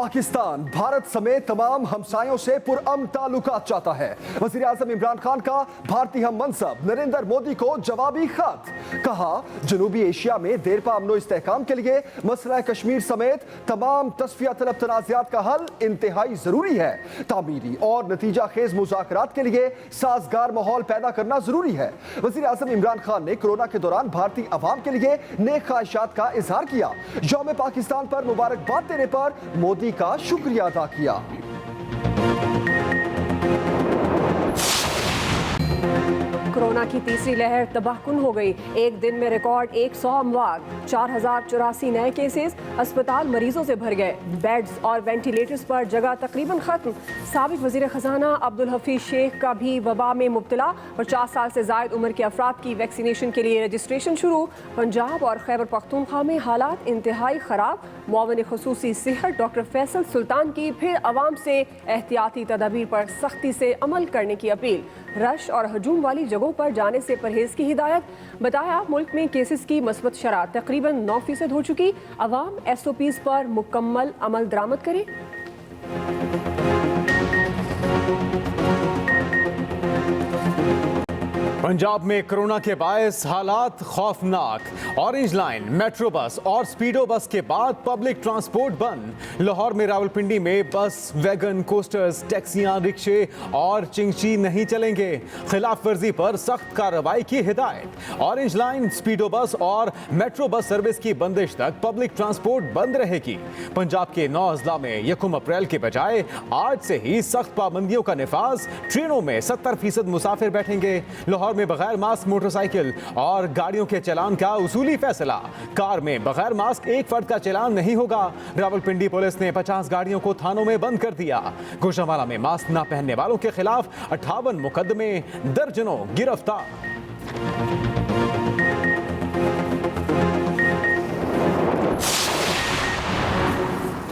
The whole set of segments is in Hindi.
पाकिस्तान भारत समेत तमाम हमसायों से पुरअमन ताल्लुकात चाहता है। वज़ीर आज़म इमरान खान का भारतीय हम मनसब नरेंद्र मोदी को जवाबी खत। कहा, जनूबी एशिया में देरपा अमनो इस्तेहकाम के लिए मसला कश्मीर समेत तमाम तस्फिया तलब तनाज़ात का हल इंतहाई जरूरी है। तामीरी और नतीजा खेज मुज़ाकरात के लिए साजगार माहौल पैदा करना जरूरी है। वज़ीर आज़म इमरान खान ने कोरोना के दौरान भारतीय अवाम के लिए नेक ख्वाहिशात का इजहार किया। यौम पाकिस्तान पर मुबारकबाद देने पर मोदी का शुक्रिया अदा किया। कोरोना की तीसरी लहर तबाहकुन हो गई। एक दिन में रिकॉर्ड 100 अमवात, 4084 नए केसेस। अस्पताल मरीजों से भर गए। बेड्स और वेंटिलेटर्स पर जगह तकरीबन खत्म। साबिक वजीर खजाना अब्दुल हफीज शेख का भी वबा में मुब्तला। 50 साल से जायद उम्र के अफराद की वैक्सीनेशन के लिए रजिस्ट्रेशन शुरू। पंजाब और खैबर पख्तूनख्वा में हालात इंतहाई खराब। मुआविन खुसूसी सेहत डॉक्टर फैसल सुल्तान की फिर अवाम से एहतियाती तदाबीर पर सख्ती से अमल करने की अपील। रश और हजूम वाली जगहों पर जाने से परहेज की हिदायत। बताया, मुल्क में केसेस की मस्बत शरह तकरीबन 9% हो चुकी। अवाम SOPs पर मुकम्मल अमल दरामद करे। पंजाब में कोरोना के बायस हालात खौफनाक। ऑरेंज लाइन, मेट्रो बस और स्पीडो बस के बाद पब्लिक ट्रांसपोर्ट बंद। लाहौर में रावलपिंडी में बस, वैगन, कोस्टर्स, टैक्सियां, रिक्शे और चिंगची नहीं चलेंगे। खिलाफ वर्जी पर सख्त कार्रवाई की हिदायत। ऑरेंज लाइन, स्पीडो बस और मेट्रो बस सर्विस की बंदिश तक पब्लिक ट्रांसपोर्ट बंद रहेगी। पंजाब के 9 अजला में 1 अप्रैल के बजाय आज से ही सख्त पाबंदियों का निफाज। ट्रेनों में 70% मुसाफिर बैठेंगे। लाहौर में बगैर मास्क मोटरसाइकिल और गाड़ियों के चालान का उसूली फैसला। कार में बगैर मास्क एक फर्द का चालान नहीं होगा। रावलपिंडी पुलिस ने 50 गाड़ियों को थानों में बंद कर दिया। गुजरांवाला में मास्क न पहनने वालों के खिलाफ 58 मुकदमे, दर्जनों गिरफ्तार।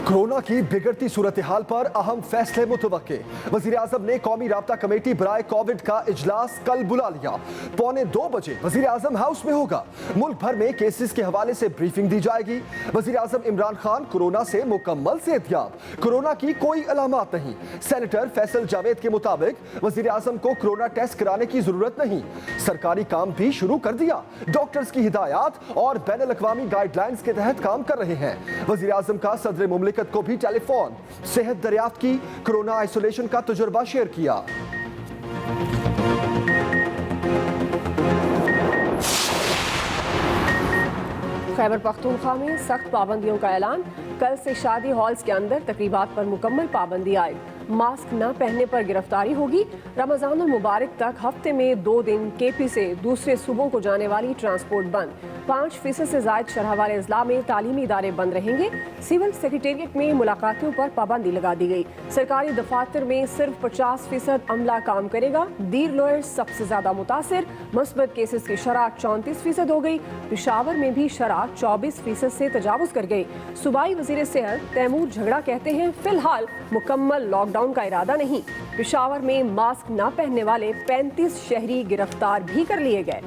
कोरोना की बिगड़ती सूरत हाल पर अहम फैसले मुतवक्के। वजीर आजम ने कौमी राब्ता कमेटी बराए कोविड का इजलास कल बुला लिया। 1:45 बजे वजीर आजम हाउस में होगा। मुल्क भर में केसेस के हवाले से ब्रीफिंग दी जाएगी। वजीर आजम इमरान खान कोरोना से मुकम्मल सेहतयाब, कोरोना की कोई अलामत नहीं। सेनेटर फैसल जावेद के मुताबिक वजीर आजम को कोरोना टेस्ट कराने की जरूरत नहीं। सरकारी काम भी शुरू कर दिया। डॉक्टर्स की हिदायत और बैनुल अक़वामी गाइडलाइंस के तहत काम कर रहे हैं। वजीर आजम का सदर मुमलिकत को भी टेलीफोन सेहत दरियाफ्त की, कोरोना आइसोलेशन का तजुर्बा शेयर किया। खैबर पख्तूनख्वा में सख्त पाबंदियों का ऐलान। कल से शादी हॉल्स के अंदर तकरीबात पर मुकम्मल पाबंदी आएगी। मास्क न पहनने पर गिरफ्तारी होगी। रमजानुल मुबारक तक हफ्ते में 2 दिन KP से दूसरे सूबों को जाने वाली ट्रांसपोर्ट बंद। 5% से जायद शरह वाले अजला में तालीमी इदारे बंद रहेंगे। सिविल सेक्रेटेरिएट में मुलाकातों पर पाबंदी लगा दी गई। सरकारी दफातर में सिर्फ 50% अमला काम करेगा। दीर लॉयर्स सबसे ज्यादा मुतासिर। मस्बत केसेस की शरह 34% हो गई। पेशावर में भी शरह 24% से तजावुज कर गई। सूबाई वजीर सेहत तैमूर झगड़ा कहते हैं, फिलहाल मुकम्मल लॉकडाउन का इरादा नहीं। पेशावर में मास्क न पहनने वाले 35 शहरी गिरफ्तार भी कर लिए गए।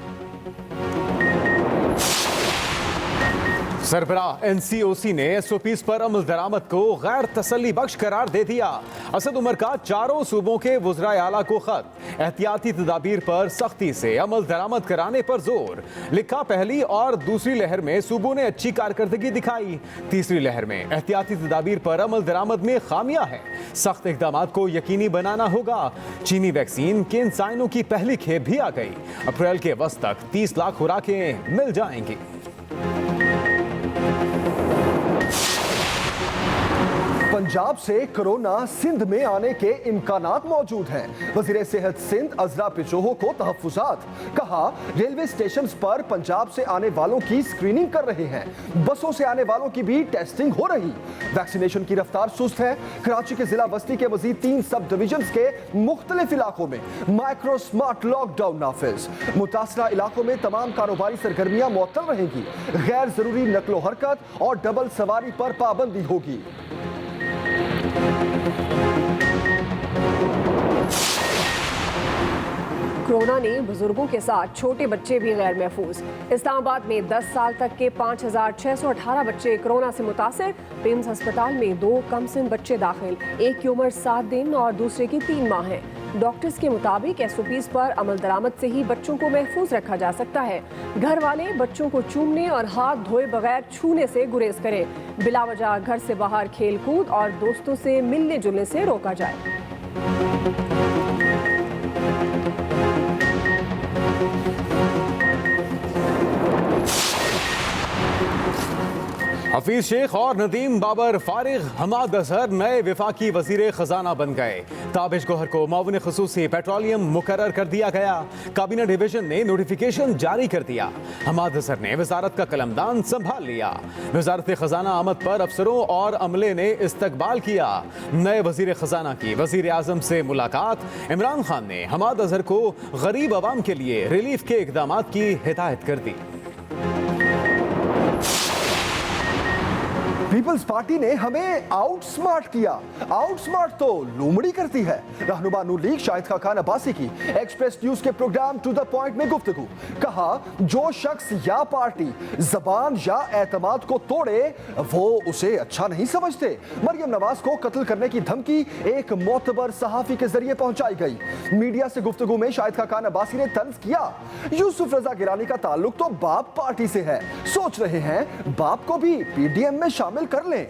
सरबराह NCOC ने SOPs पर अमल दरामद को गैर तसल्ली बख्श करार दे दिया। असद उमर का 4 सूबों के वज़राए आला को खत। एहतियाती तदाबीर पर सख्ती से अमल दरामद कराने पर जोर। लिखा, पहली और दूसरी लहर में सूबों ने अच्छी कारकर्दगी दिखाई। तीसरी लहर में एहतियाती तदाबीर पर अमल दरामद में खामियां हैं। सख्त इकदाम को यकीनी बनाना होगा। चीनी वैक्सीन के इंसानों की पहली खेप भी आ गई। अप्रैल के वस्त तक 30 लाख खुराकें मिल जाएंगी। पंजाब से कोरोना सिंध में आने के इम्कानात मौजूद हैं। वजीर सेहत सिंध अजरा पिचोहो को तहफ्फुजात। कहा, रेलवे स्टेशन पर पंजाब से आने वालों की स्क्रीनिंग कर रहे हैं। बसों से आने वालों की भी टेस्टिंग हो रही। वैक्सीनेशन की रफ्तार सुस्त है। कराची के जिला बस्ती के मजीद 3 सब डिवीजन के मुख्तलिफ इलाकों में माइक्रो स्मार्ट लॉकडाउन नाफिज। मुतासरा इलाकों में तमाम कारोबारी सरगर्मियां मुअत्तल रहेंगी। गैर जरूरी नकलो हरकत और डबल सवारी पर पाबंदी होगी। कोरोना ने बुजुर्गों के साथ छोटे बच्चे भी गैर महफूज। इस्लामाबाद में 10 साल तक के 5,618 बच्चे कोरोना से मुतासर। पिम्स अस्पताल में 2 कमसिन बच्चे दाखिल, एक की उम्र 7 दिन और दूसरे की 3 माह है। डॉक्टर्स के मुताबिक SOPs पर अमल दरामद से ही बच्चों को महफूज रखा जा सकता है। घर वाले बच्चों को चूमने और हाथ धोए बगैर छूने से गुरेज करें। बिलावजह घर से बाहर खेल कूद और दोस्तों से मिलने जुलने से रोका जाए। हफीज शेख और नदीम बाबर फारिग, हमाद अजहर नए विफाकी वजीर खजाना बन गए। ताबिश गौहर को मौवन खुसूसी पेट्रोलियम मुकर्रर कर दिया गया। काबीना डिवीजन ने नोटिफिकेशन जारी कर दिया। हमाद अजहर ने वजारत का कलमदान संभाल लिया। वजारत खजाना आमद पर अफसरों और अमले ने इस्तकबाल किया। नए वजीर खजाना की वजीर आजम से मुलाकात। इमरान खान ने हमाद अजहर को गरीब आवाम के लिए रिलीफ के इकदाम की हिदायत कर दी। पीपल्स पार्टी ने हमें आउटस्मार्ट किया। आउटस्मार्ट तो लूमड़ी करती है। रहनुमा नून लीग शाहिद खान अब्बासी की एक्सप्रेस न्यूज के प्रोग्राम टू द पॉइंट में गुफ्तगू। कहा, जो शख्स या पार्टी जबान या एतमाद को तोड़े वो उसे अच्छा नहीं समझते। मरियम नवाज को कत्ल करने की धमकी एक मोतबर सहाफी के जरिए पहुंचाई गई। मीडिया से गुफ्तगू में शाहिद खान अब्बासी ने तंज किया, यूसुफ रजा गिलानी का ताल्लुक तो बाप पार्टी से है, सोच रहे हैं बाप को भी PDM में शामिल कर लें।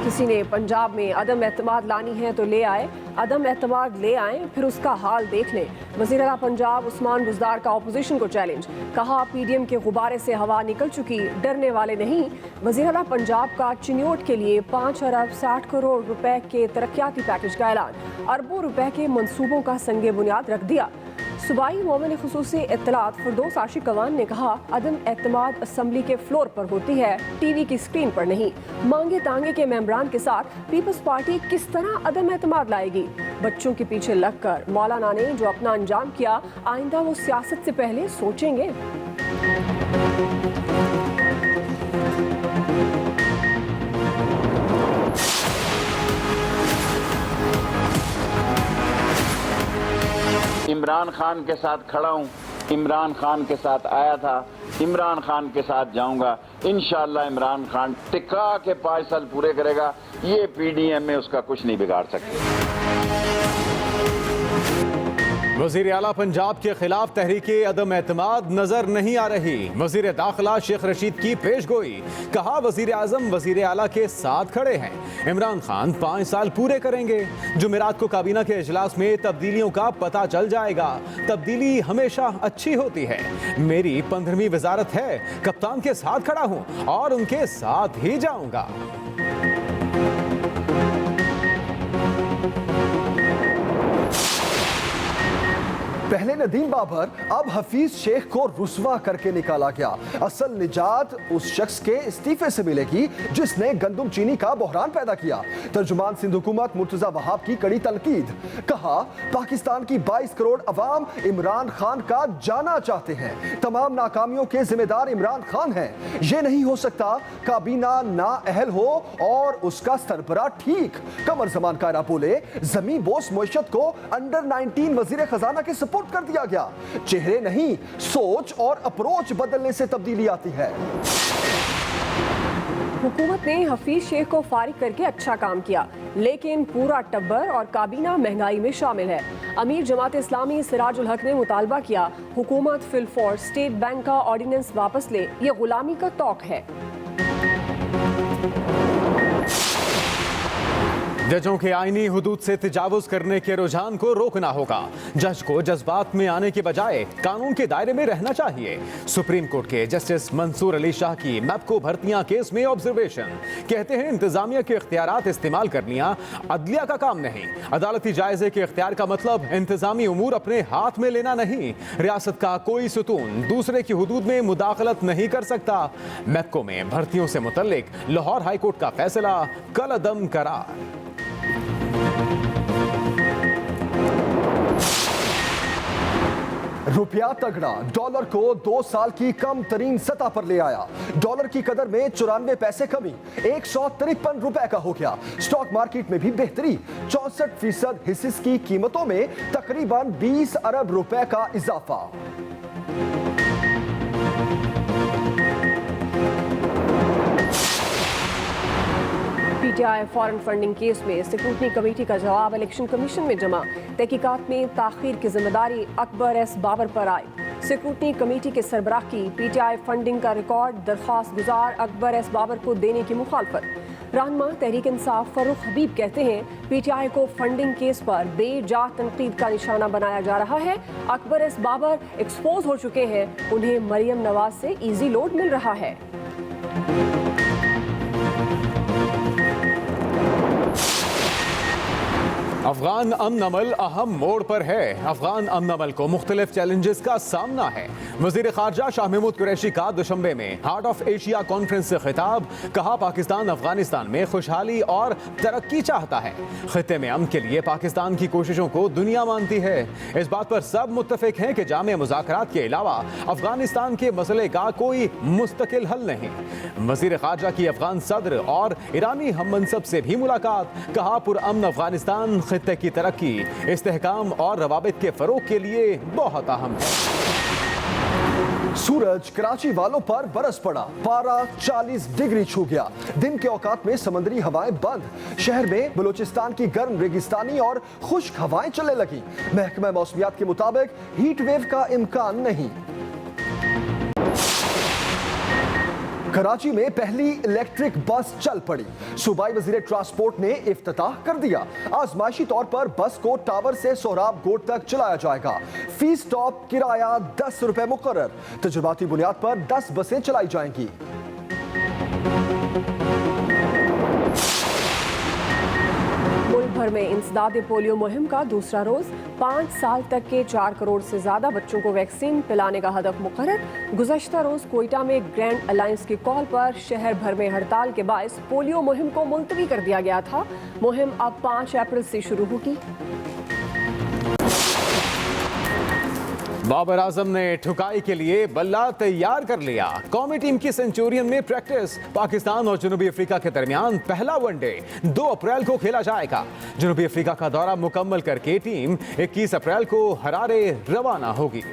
किसी ने पंजाब में अदम एतमाद लानी है तो ले आए, अदम एतमाद ले आए फिर उसका हाल देख लें। वज़ीर आला पंजाब उस्मान बुज़दार का ऑपोजिशन को चैलेंज। कहा, PDM के गुब्बारे से हवा निकल चुकी, डरने वाले नहीं। वज़ीर आला पंजाब का चिन्योट के लिए 5 अरब 60 करोड़ रुपए के तरक्याती पैकेज का ऐलान। अरबों रुपए के मंसूबों का संगे बुनियाद रख दिया। सूबाई मौमन खुसूसी इत्तलात फिरदौस आशिक कवान ने कहा, अदम एतमाद असम्बली के फ्लोर पर होती है, TV की स्क्रीन पर नहीं। मांगे तांगे के मेंबरान के साथ पीपल्स पार्टी किस तरह अदम एतमाद लाएगी? बच्चों के पीछे लगकर मौलाना ने जो अपना अंजाम किया, आइंदा वो सियासत से पहले सोचेंगे। इमरान खान के साथ खड़ा हूँ, इमरान खान के साथ आया था, इमरान खान के साथ जाऊंगा। इंशाअल्लाह इमरान खान टिका के 5 साल पूरे करेगा। ये PDM में उसका कुछ नहीं बिगाड़ सकते। वज़ीर आला पंजाब के खिलाफ तहरीके अदम एतमाद नजर नहीं आ रही। वज़ीर दाखिला शेख रशीद की पेशगोई। कहा, वज़ीर आज़म वज़ीर आला के साथ खड़े हैं। इमरान खान 5 साल पूरे करेंगे। जुमेरात को काबीना के इजलास में तब्दीलियों का पता चल जाएगा। तब्दीली हमेशा अच्छी होती है। मेरी 15वीं वजारत है, कप्तान के साथ खड़ा हूँ और उनके साथ ही जाऊंगा। पहले नदीम बाबर, अब हफीज शेख को रुस्वा करके निकाला गया। असल निजात उस शख्स के इस्तीफे से मिलेगी जिसने गंदुम चीनी का बहरान पैदा किया। तर्जुमान सिंध हुकूमत मुर्तजा वहाब की कड़ी तनकीद। कहा, पाकिस्तान की 22 करोड़ अवाम इमरान खान का जाना चाहते हैं। तमाम नाकामियों के जिम्मेदार इमरान खान हैं। ये नहीं हो सकता काबीना नाअहल हो और उसका सरबराह ठीक। कमर जमान कायरा बोले, जमीन बोस मुइशत को अंडर 19 वजीर खजाना के सपोर्ट कर दिया गया। चेहरे नहीं, सोच और अप्रोच बदलने से तब्दीली आती है। हुकूमत ने हफीज शेख को फारिग करके अच्छा काम किया, लेकिन पूरा टब्बर और काबीना महंगाई में शामिल है। अमीर जमात इस्लामी सिराजुल हक ने मुतालबा किया, हुकूमत फिलफौर स्टेट बैंक का ऑर्डिनेंस वापस ले, ये गुलामी का तौक है। जजों के आईनी हुदूद से तजावुज करने के रुझान को रोकना होगा। जज को जज्बात में आने के बजाय कानून के दायरे में रहना चाहिए। सुप्रीम कोर्ट के जस्टिस मंसूर अली शाह की मैपको भर्तियां केस में ऑब्जर्वेशन। कहते हैं, इंतजामिया के इख्तियारात इस्तेमाल करनिया अदलिया का काम नहीं। अदालती जायजे के इख्तियार का मतलब इंतजामी उमूर अपने हाथ में लेना नहीं। रियासत का कोई सुतून दूसरे की हुदूद में मुदाखलत नहीं कर सकता। मैपको में भर्तियों से मुतल्लिक लाहौर हाईकोर्ट का फैसला कल अदम करार। रुपया तगड़ा डॉलर को 2 साल की कम तरीन सतह पर ले आया। डॉलर की कदर में 94 पैसे कमी 153 रुपए का हो गया। स्टॉक मार्केट में भी बेहतरी 64% हिस्से की कीमतों में तकरीबन 20 अरब रुपए का इजाफा। पीटीआई फॉरेन फंडिंग केस में स्क्रूटनी कमेटी का जवाब इलेक्शन कमीशन में जमा। तहकीकात में ताखीर की जिम्मेदारी अकबर एस बाबर पर आई। स्क्रूटनी कमेटी के सरबराह की पीटीआई फंडिंग का रिकॉर्ड दरख्वास्त गुजार अकबर एस बाबर को देने की मुखालफत। रहनुमा तहरीक इंसाफ फरूख हबीब कहते हैं पीटीआई को फंडिंग केस पर बेजा तनकीद का निशाना बनाया जा रहा है। अकबर एस बाबर एक्सपोज हो चुके हैं, उन्हें मरियम नवाज से इजी लोड मिल रहा है। अफगान अमन अमल अहम मोड़ पर है। अफगान अमन अमल को मुख्तलिफ चैलेंजेस का सामना है। वजीर खारजा शाह महमूद कुरैशी का दुशंबे में हार्ट ऑफ एशिया कॉन्फ्रेंस से खिताब। कहा पाकिस्तान अफगानिस्तान में खुशहाली और तरक्की चाहता है। खित्ते में अमन के लिए पाकिस्तान की कोशिशों को दुनिया मानती है। इस बात पर सब मुत्तफिक हैं कि जामे मुज़ाकरात के अलावा अफगानिस्तान के मसले का कोई मुस्तकिल हल नहीं। वजीर खारजा की अफगान सदर और ईरानी हम मनसब से भी मुलाकात। कहा पुरअमन अफगानिस्तान खित्ते की तरक्की, इस्तेहकाम और रवाबित के फरोग के लिए बहुत अहम है। सूरज कराची वालों पर बरस पड़ा, पारा 40 डिग्री छू गया। दिन के औकात में समंदरी हवाएं बंद। शहर में बलूचिस्तान की गर्म रेगिस्तानी और खुश्क हवाएं चलने लगी। महकमा मौसमियात के मुताबिक हीट वेव का इम्कान नहीं। कराची में पहली इलेक्ट्रिक बस चल पड़ी। सूबाई वजीर ट्रांसपोर्ट ने इफ्तिताह कर दिया। आजमाइशी तौर पर बस को टावर से सोहराब गोट तक चलाया जाएगा। फी स्टॉप किराया 10 रुपए मुकर्रर। तजुर्बाती बुनियाद पर 10 बसें चलाई जाएंगी। मुल्क भर में इंसदाद पोलियो मुहिम का दूसरा रोज 5 साल तक के 4 करोड़ से ज्यादा बच्चों को वैक्सीन पिलाने का हदफ मुकर्रर। गुज़श्ता रोज कोयटा में ग्रैंड अलायंस की कॉल पर शहर भर में हड़ताल के बायस पोलियो मुहिम को मुलतवी कर दिया गया था। मुहिम अब 5 अप्रैल से शुरू होगी। बाबर आजम ने ठुकाई के लिए बल्ला तैयार कर लिया। कौमी टीम की सेंचुरियन में प्रैक्टिस। पाकिस्तान और जनूबी अफ्रीका के दरमियान पहला वनडे 2 अप्रैल को खेला जाएगा। जनूबी अफ्रीका का दौरा मुकम्मल करके टीम 21 अप्रैल को हरारे रवाना होगी।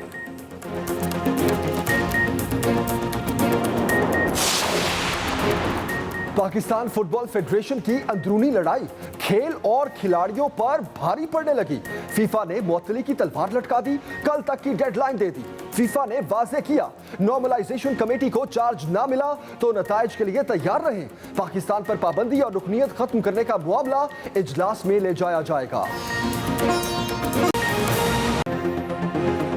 पाकिस्तान फुटबॉल फेडरेशन की अंदरूनी लड़ाई खेल और खिलाड़ियों पर भारी पड़ने लगी। फीफा ने मुअत्तली की तलवार लटका दी, कल तक की डेडलाइन दे दी। फीफा ने वाज़ेह किया नॉर्मलाइजेशन कमेटी को चार्ज ना मिला तो नताइज के लिए तैयार रहें। पाकिस्तान पर पाबंदी और रुकनियत खत्म करने का मामला इजलास में ले जाया जाएगा।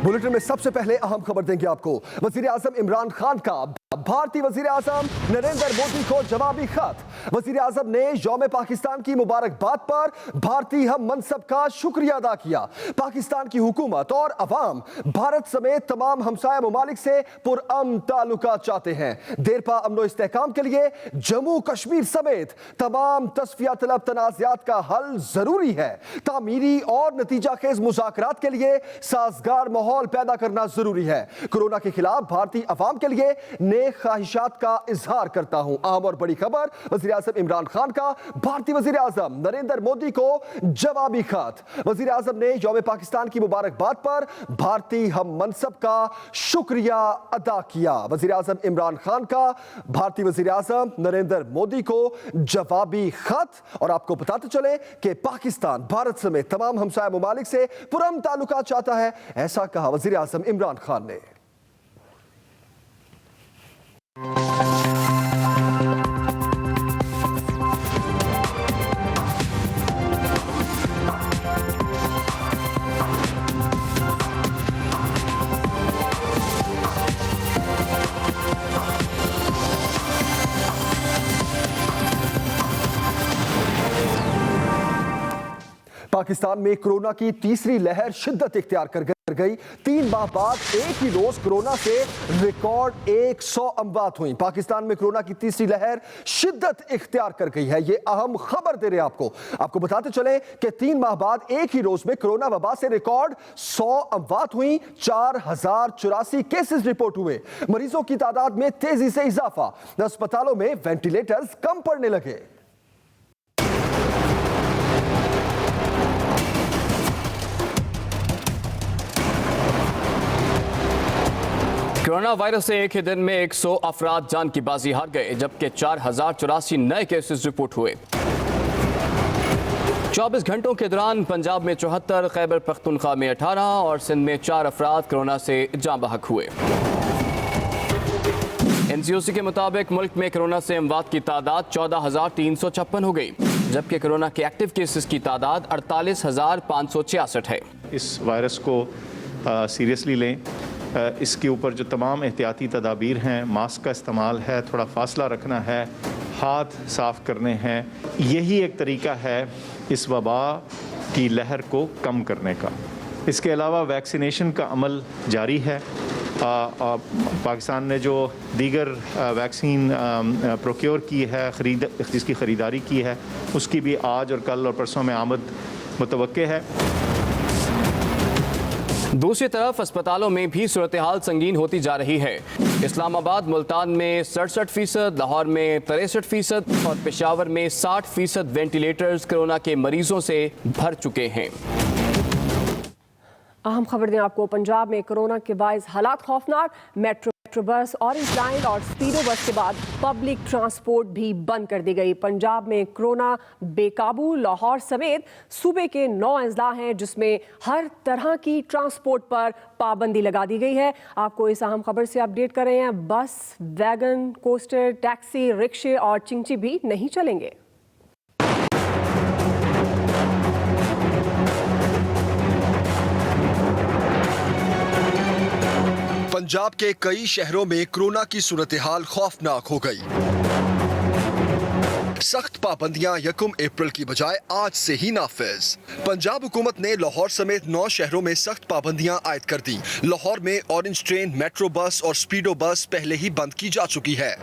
बुलेटिन में सबसे पहले अहम खबर देंगे आपको। वजीर आजम इमरान खान का भारतीय वजीर आजम नरेंद्र मोदी को जवाबी खत। वजीर आजम ने यौम पाकिस्तान की मुबारकबाद पर भारतीय हम मनसब का शुक्रिया अदा किया। पाकिस्तान की हुकूमत और अवाम भारत समेत तमाम हमसाया ममालिक से पुरअमन ताल्लुकात चाहते हैं। देरपा अमनो इस्तेहकाम के लिए जम्मू कश्मीर समेत तमाम तस्फिया तलब तनाज़ात का हल जरूरी है। तामीरी और नतीजा खेज मुज़ाकरात के लिए साजगार माहौल पैदा करना जरूरी है। कोरोना के खिलाफ भारतीय अवाम के लिए ख्वाहिशात का इजहार करता हूं। अहम और बड़ी खबर, वजीर आजम इमरान खान का भारतीय वजीर आजम नरेंद्र मोदी को जवाबी खत। वजीर आजम ने यौम पाकिस्तान की मुबारकबाद पर भारतीय हम मनसब का शुक्रिया अदा किया। वजीर आजम इमरान खान का भारतीय वजीर आजम नरेंद्र मोदी को जवाबी खत। और आपको बताते चले कि पाकिस्तान भारत समेत तमाम हमसाया ममालिक से पुरअमन ताल्लुकात चाहता है, ऐसा कहा वजीर आजम इमरान खान ने। पाकिस्तान में कोरोना की तीसरी लहर शिद्दत इख्तियार कर गई। कर गई। 3 माह बाद एक ही रोज कोरोना से रिकॉर्ड 100 अमवात हुई। पाकिस्तान में कोरोना की तीसरी लहर शिद्दत इख्तियार कर गई है। ये अहम खबर दे रहे हैं आपको बताते चले कि 3 माह बाद एक ही रोज में कोरोना वबा से रिकॉर्ड 100 अमवात हुई। 4084 केसेस रिपोर्ट हुए। मरीजों की तादाद में तेजी से इजाफा। अस्पतालों में वेंटिलेटर्स कम पड़ने लगे। कोरोना वायरस से एक ही दिन में 100 अफराद जान की बाजी हार गए, जबकि 4084 नए केसेस रिपोर्ट हुए। 24 घंटों के दौरान पंजाब में 74, खैबर पख्तूनख्वा में 18 और सिंध में 4 अफराद कोरोना से जाँ बहक हुए। NCOC के मुताबिक मुल्क में कोरोना से अमवात की तादाद 14,356 हो गई, जबकि कोरोना के एक्टिव केसेस की तादाद 48,566 है। इस वायरस को सीरियसली लें। इसके ऊपर जो तमाम एहतियाती तदाबीर हैं, मास्क का इस्तेमाल है, थोड़ा फासला रखना है, हाथ साफ़ करने हैं, यही एक तरीका है इस वबा की लहर को कम करने का। इसके अलावा वैक्सीनेशन का अमल जारी है। पाकिस्तान ने जो दीगर वैक्सीन प्रोक्योर की है, जिसकी ख़रीदारी की है, उसकी भी आज और कल और परसों में आमद मुतवक्के है। दूसरी तरफ अस्पतालों में भी सूरत हाल संगीन होती जा रही है। इस्लामाबाद मुल्तान में 67%, लाहौर में 63% और पेशावर में 60% वेंटिलेटर्स कोरोना के मरीजों से भर चुके हैं। अहम खबर दें आपको, पंजाब में कोरोना के बायस हालात खौफनाक। मेट्रो बस, ऑरेंज लाइन और स्पीडो बस के बाद पब्लिक ट्रांसपोर्ट भी बंद कर दी गई। पंजाब में कोरोना बेकाबू। लाहौर समेत सूबे के 9 अजला हैं जिसमें हर तरह की ट्रांसपोर्ट पर पाबंदी लगा दी गई है। आपको इस अहम खबर से अपडेट कर रहे हैं। बस, वैगन, कोस्टर, टैक्सी, रिक्शे और चिंची भी नहीं चलेंगे। पंजाब के कई शहरों में कोरोना की सूरत हाल खौफनाक हो गई। सख्त पाबंदियां 1 अप्रैल की बजाय आज से ही नाफिज। पंजाब हुकूमत ने लाहौर समेत 9 शहरों में सख्त पाबंदियां आयद कर दी। लाहौर में ऑरेंज ट्रेन, मेट्रो बस और स्पीडो बस पहले ही बंद की जा चुकी है।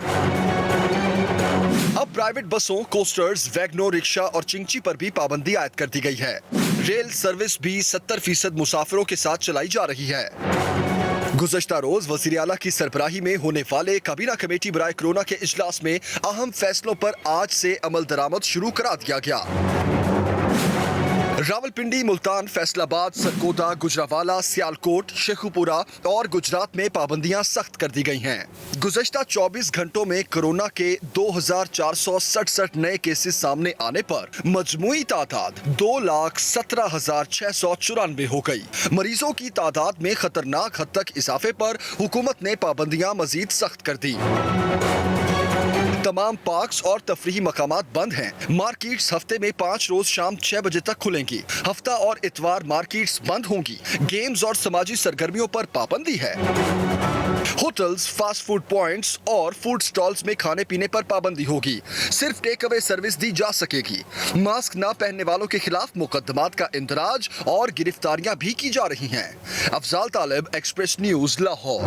अब प्राइवेट बसों, कोस्टर्स, वैगनो, रिक्शा और चिंची पर भी पाबंदी आयद कर दी गई है। रेल सर्विस भी 70% मुसाफिरों के साथ चलाई जा रही है। गुज़श्ता रोज वज़ीर आला की सरबराही में होने वाले काबीना कमेटी बराए कोरोना के इजलास में अहम फैसलों पर आज से अमल दरामद शुरू करा दिया गया। रावलपिंडी, मुल्तान, फैसलाबाद, सरगोदा, गुजरावाला, सियालकोट, शेखुपुरा और गुजरात में पाबंदियां सख्त कर दी गई हैं। गुज़श्ता 24 घंटों में कोरोना के 2467 नए केसेस सामने आने पर मजमूई तादाद 2,17,694 हो गई। मरीजों की तादाद में खतरनाक हद तक इजाफे पर हुकूमत ने पाबंदियां मजीद सख्त कर दी। तमाम पार्क्स और तफरीही मकामात बंद हैं। मार्केट्स हफ्ते में 5 रोज शाम 6 बजे तक खुलेंगी। हफ्ता और इतवार मार्केट्स बंद होंगी। गेम्स और समाजी सरगर्मियों पर पाबंदी है। होटल्स, फास्ट फूड पॉइंट्स और फूड स्टॉल्स में खाने पीने पर पाबंदी होगी। सिर्फ टेक अवे सर्विस दी जा सकेगी। मास्क न पहनने वालों के खिलाफ मुकदमात का इंदराज और गिरफ्तारियां भी की जा रही हैं। अफजाल तालिब, एक्सप्रेस न्यूज, लाहौर।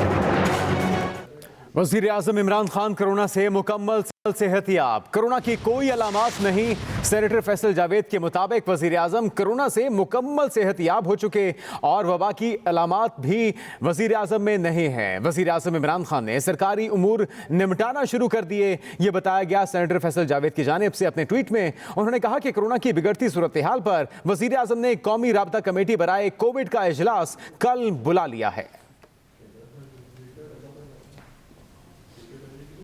वज़ीर आज़म इमरान खान कोरोना से मुकम्मल सेहतियाब। कोरोना की कोई अलामात नहीं। सेनेटर फैसल जावेद के मुताबिक वज़ीर आज़म कोरोना से मुकम्मल सेहतियाब हो चुके और वबा की अलामात भी वज़ीर आज़म में नहीं हैं। वज़ीर आज़म इमरान खान ने सरकारी उमूर निपटाना शुरू कर दिए। ये बताया गया सेनेटर फैसल जावेद की जानिब से। अपने ट्वीट में उन्होंने कहा कि कोरोना की बिगड़ती सूरत हाल पर वज़ीर आज़म ने कौमी राबता कमेटी बराए कोविड का इजलास कल बुला लिया है।